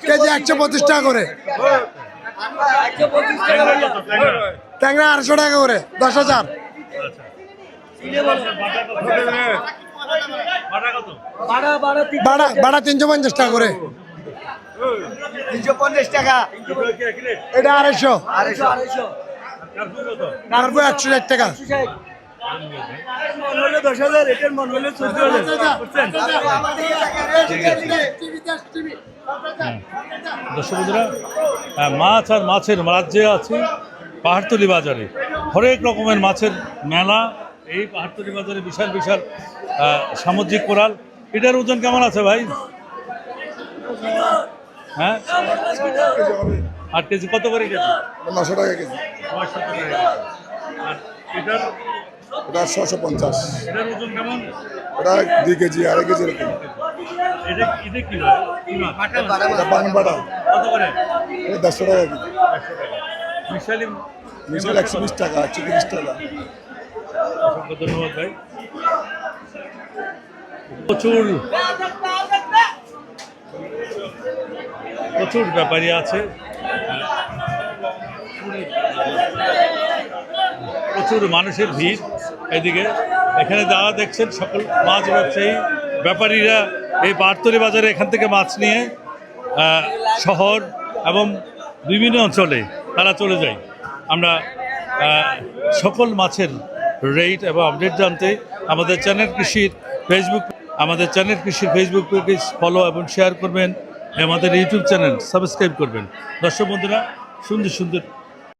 KG 125 টাকা করে, ট্যাংরা 800 টাকা করে, 10,000। ভাড়া 350 টাকা করে, 350 টাকা। এটা 250, 160 টাকা। দর্শক বন্ধুরা, মাছ আর মাছের রাজ্যে আছি পাহাড়তলি বাজারে। হরেক রকমের মাছের মেলা এই পাহাড়তলি বাজারে। বিশাল বিশাল সামুদ্রিক কোরাল। এটার ওজন কেমন আছে ভাই? হ্যাঁ, 8 কেজি। কত করে কেজি? 900 টাকা কেজি। 900 টাকা কেজি। আর এটার ওটা 650। এটার ওজন কেমন? ওটা 2 কেজি, 2.5 কেজি এরকম। এটা কি ভাই? কি মাছ? এটা বান বাটা। কত করে? এটা 150 টাকা কেজি। 100 টাকা। মিশালি মিশাল 120 টাকা, 130 টাকা। অসংখ্য ধন্যবাদ ভাই। প্রচুর ব্যাপারী আছে, প্রচুর মানুষের ভিড় এদিকে। এখানে যারা দেখছেন সকল মাছ ব্যবসায়ী ব্যাপারীরা এই পাহাড়তলি বাজারে এখান থেকে মাছ নিয়ে শহর এবং বিভিন্ন অঞ্চলে তারা চলে যায়। আমরা সকল মাছের রেট এবং আপডেট জানতে আমাদের চ্যানেল কৃষির ফেসবুক পেজ ফলো এবং শেয়ার করবেন, আমাদের ইউটিউব চ্যানেল সাবস্ক্রাইব করবেন। দর্শক বন্ধুরা, সুন্দর সুন্দর